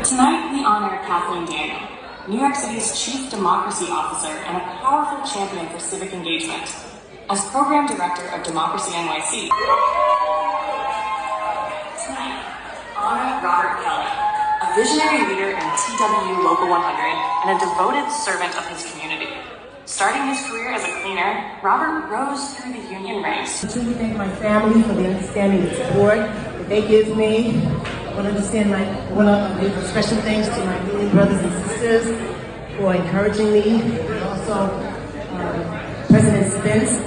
Tonight, we honor Kathleen Daniel, New York City's Chief Democracy Officer and a powerful champion for civic engagement. As Program Director of Democracy NYC, tonight, honor Robert Kelly, a visionary leader in TWU Local 100 and a devoted servant of his community. Starting his career as a cleaner, Robert rose through the union ranks. I truly thank my family for the understanding and support that they give me. I want to give special thanks to my union brothers and sisters for encouraging me, and also President Spence.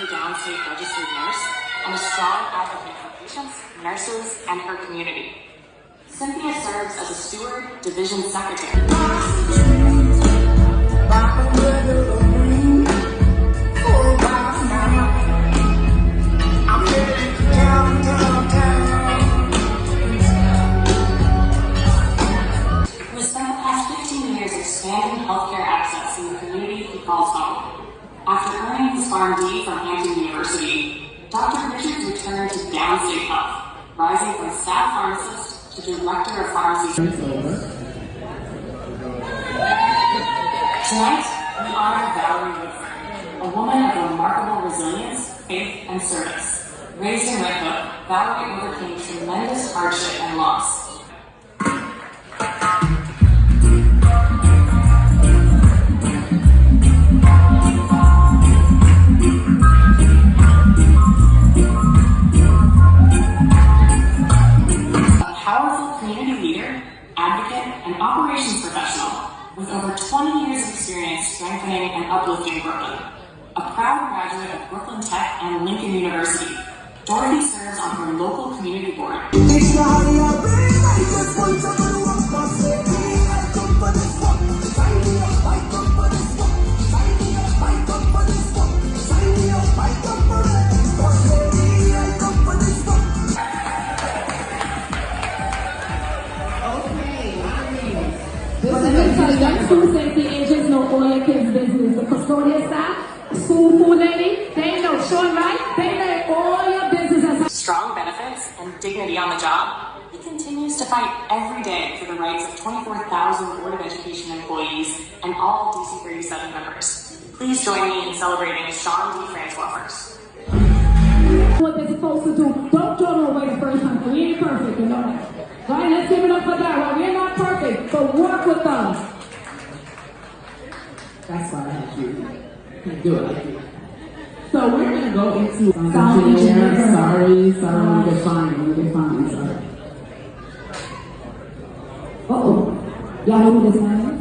Downstate registered nurse and a strong advocate for patients, nurses, and her community. Cynthia serves as a Steward Division Secretary. Who has spent the past 15 years expanding healthcare access in the community he calls home. After earning his PharmD from Hampton University, Dr. Richards returned to Downstate Health, rising from staff pharmacist to director of pharmacy. Tonight, we honor Valerie Woodford, a woman of remarkable resilience, faith, and service. Raised in Red Hook, Valerie overcame tremendous hardship and loss. An operations professional with over 20 years of experience strengthening and uplifting Brooklyn. A proud graduate of Brooklyn Tech and Lincoln University, Dorothy serves on her local community board. School safety agents know all your kids' business. The custodial staff, school food lady, they know. Short right, they know all your business. Strong benefits and dignity on the job, he continues to fight every day for the rights of 24,000 Board of Education employees and all DC 37 members. Please join me in celebrating Sean D. Francois first. What they're supposed to do, don't throw them away the first time. We ain't perfect, you know that. Right, let's give it up for that. Right? We're not perfect, but work with us. That's why I have to do it. So we're going to go into sound engineer. Sorry, we'll get fine, sorry. Uh-oh. Y'all know who this man is?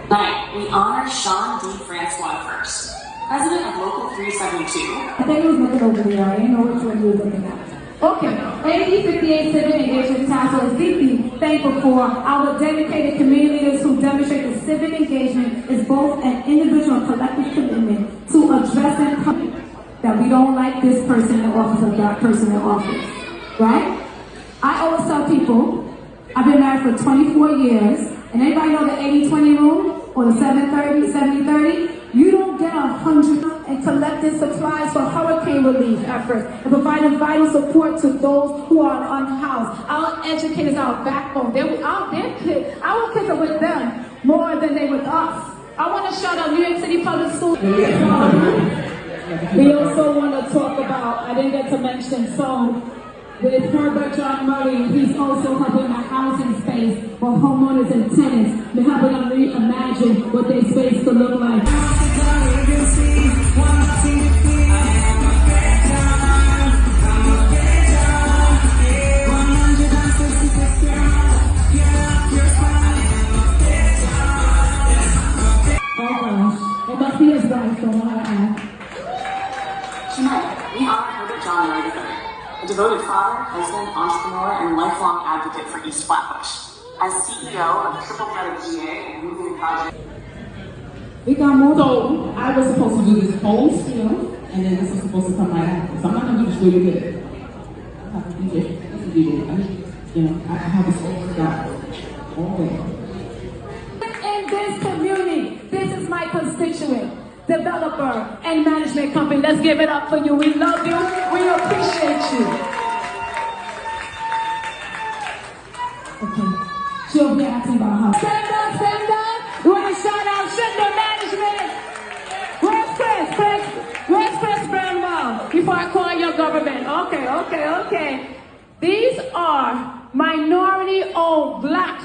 Tonight, we honor Sean D. Francois first, president of Local 372. I think he was looking over there. I didn't know which one he was looking at. Okay, AB 58 Civic Engagement Task Force is deeply thankful for our dedicated community leaders who demonstrate that civic engagement is both an individual and collective commitment to addressing that we don't like this person in office or that person in office, right? I always tell people, I've been married for 24 years, and anybody know the 80-20 rule or the 70-30, 70-30? You don't get 100 and collecting supplies for hurricane relief efforts and providing vital support to those who are unhoused. Our educators are our backbone. Our kids are with them more than they with us. I want to shout out New York City Public Schools. We also want to talk about, I didn't get to mention, so with Herbert John Murray, he's also helping the housing space for homeowners and tenants. They're helping them reimagine what their space could look like. It must be his wife, so Tonight, we honor Herbert John Murray III, a devoted father, husband, entrepreneur, and lifelong advocate for East Flatbush. As CEO of Triple Threat of GA and Moving Project. So I was supposed to do this whole spiel, and then this was supposed to come right after. So I'm not going to do the spiel you did. you know, I have this over God. Always. In this community, this is my constituent, developer, and management company. Let's give it up for you. We love you. We appreciate you. Okay. She'll be asking about her. Stand up, stand up. You want to shout out Schindler Management? Where's Chris? Where's Chris Burnwell? Before I call your government. Okay. These are minority-owned blacks.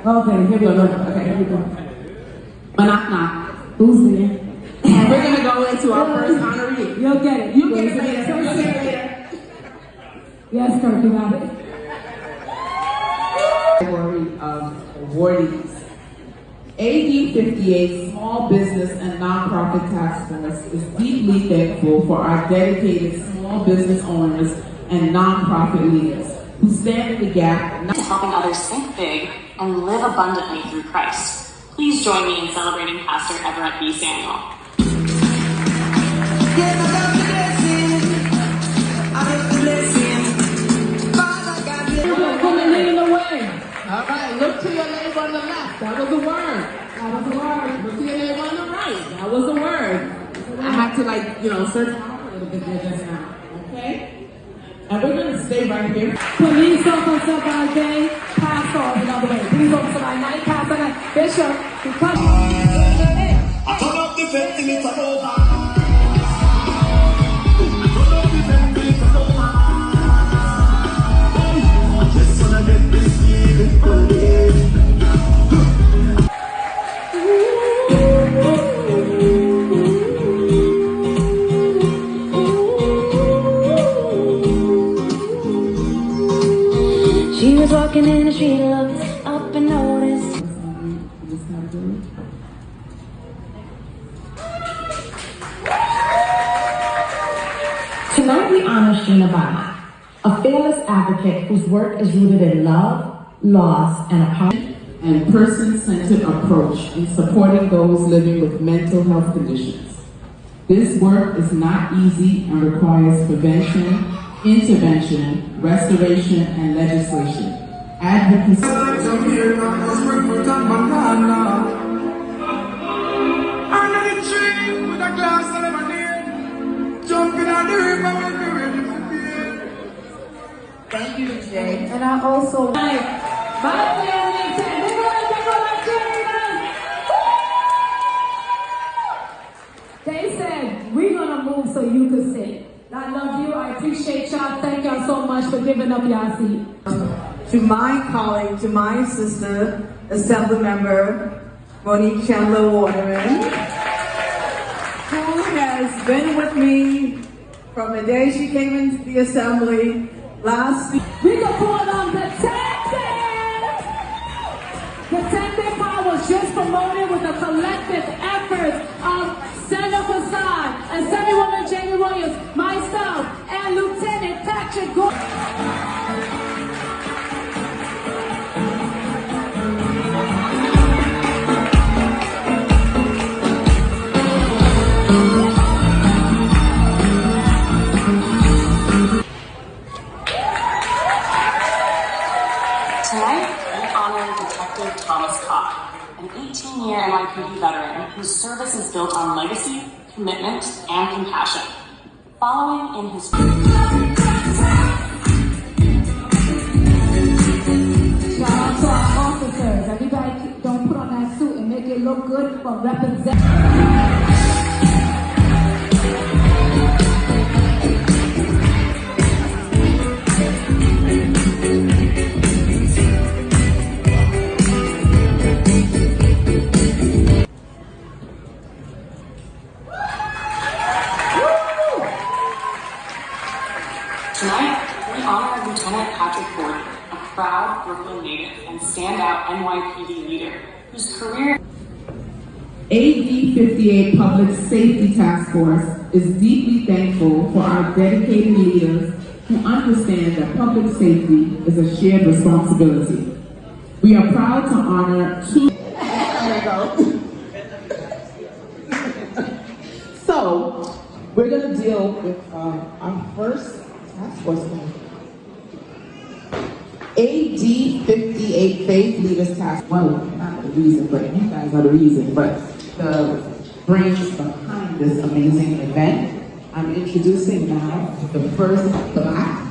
Okay, here we go. Knock, knock. Who's there? And we're going to go into our first honoree. You'll get it. You get it later. Yes, Kirk, you got it. Category of awardees. AD 58 Small Business and Nonprofit Task Force is deeply thankful for our dedicated small business owners and nonprofit leaders who stand in the gap To helping others think big and live abundantly through Christ. Please join me in celebrating Pastor Everett B. Samuel. Women leading the way. All right, look to your neighbor on the left. That was a word. Look to your neighbor on the right. That was a word. I had to search out a little bit there just now. Okay? And we're going to stay right here. Police officer by day, pastor another way. Police officer by night, pastor by night. Bishop, because I turn up the fence till it's over. I turn up the fence till it's over. I just wanna get this feeling again. She was walking in the street, looked up and noticed. Tonight we honor Sheena Bana, a fearless advocate whose work is rooted in love, loss, and apology. And person-centered approach in supporting those living with mental health conditions. This work is not easy and requires prevention, intervention, restoration, and legislation. Advocacy. Under the tree with a glass of lemonade, jumping on the river when we're ready for bed. Thank you, Jay. and I also like my family said, we're going to go Nigerians. They said, we're going to move so you can sit. I love you. I appreciate y'all. Thank y'all so much for giving up y'all seat. To my colleague, to my sister, Assembly Member Monique Chandler Waterman, who has been with me from the day she came into the Assembly last week. We can call them the Texans. The Texan Power was just promoted with the collective efforts of Senator Fasad and Assemblywoman Jamie Williams, myself, and Lieutenant Patrick Gordon. Tonight, we honor Detective Thomas Cobb, an 18-year NYPD veteran whose service is built on legacy, commitment, and compassion. Following in his... Shout out to our officers. Everybody don't put on that suit and make it look good, but represent. Tonight, we honor Lieutenant Patrick Gordon, a proud Brooklyn native and standout NYPD leader whose career... AD 58 Public Safety Task Force is deeply thankful for our dedicated leaders who understand that public safety is a shared responsibility. We are proud to honor two. There we go. So, we're going to deal with our first task force plan. AD 58 Faith Leaders Task. Well, not the reason, but you guys are the reason, but the brains behind this amazing event. I'm introducing now the first Black,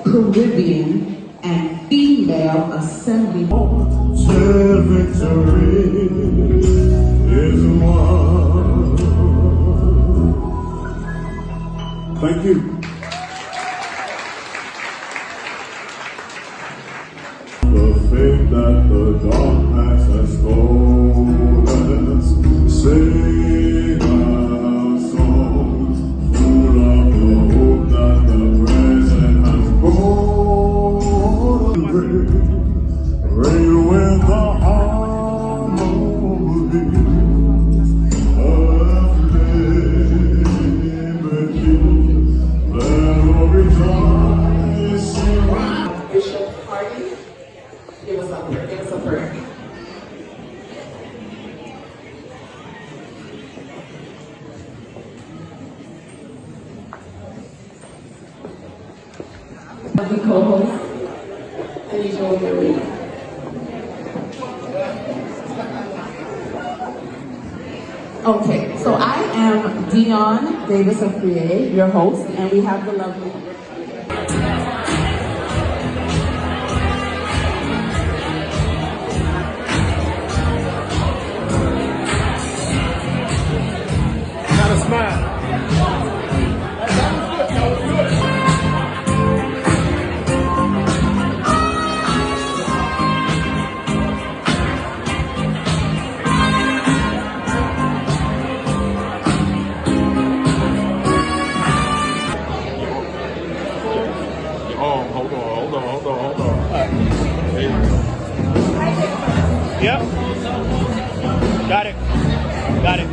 Caribbean, and female assembly. Till victory is won. Thank you. The faith that the dark past has stolen us, sing a song full of the hope that the present has brought. Ring with the harmony of liberty. Let all rejoice. Bishop Hardy, give us a prayer. The co-host, Anisha O'Leary. Okay, so I am Dion Davis of Create, your host, and we have the lovely. Gotta smile. Oh, hold on. Yep. Got it. Got it.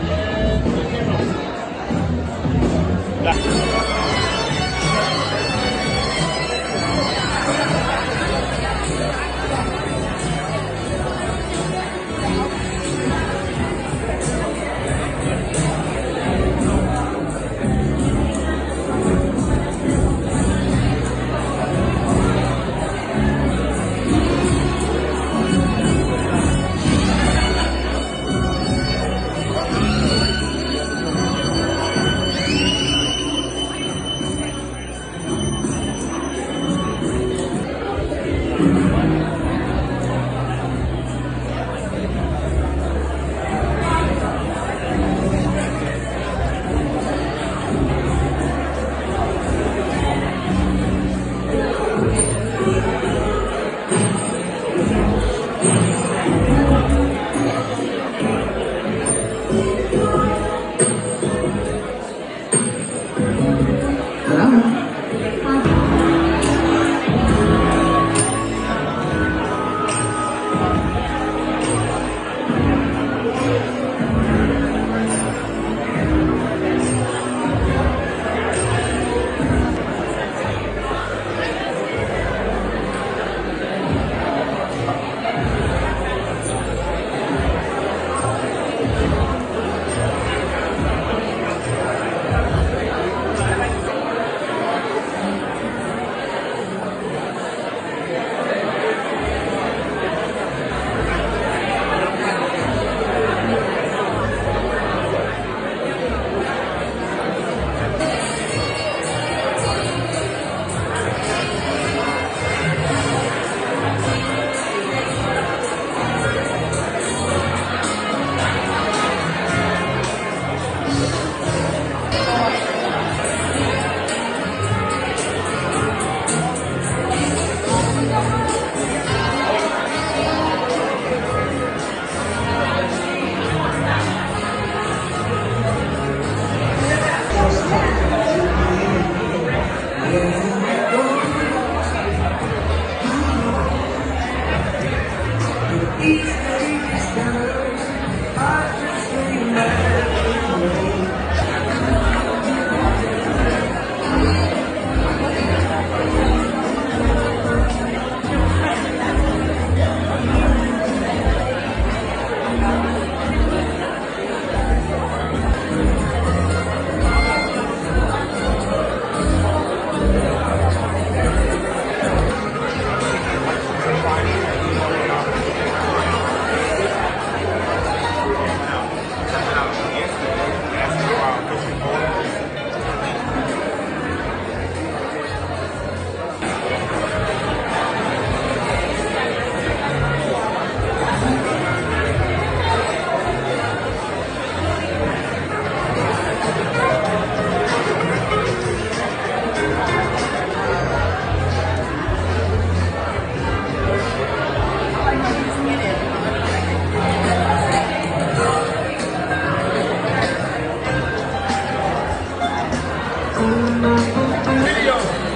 Okay.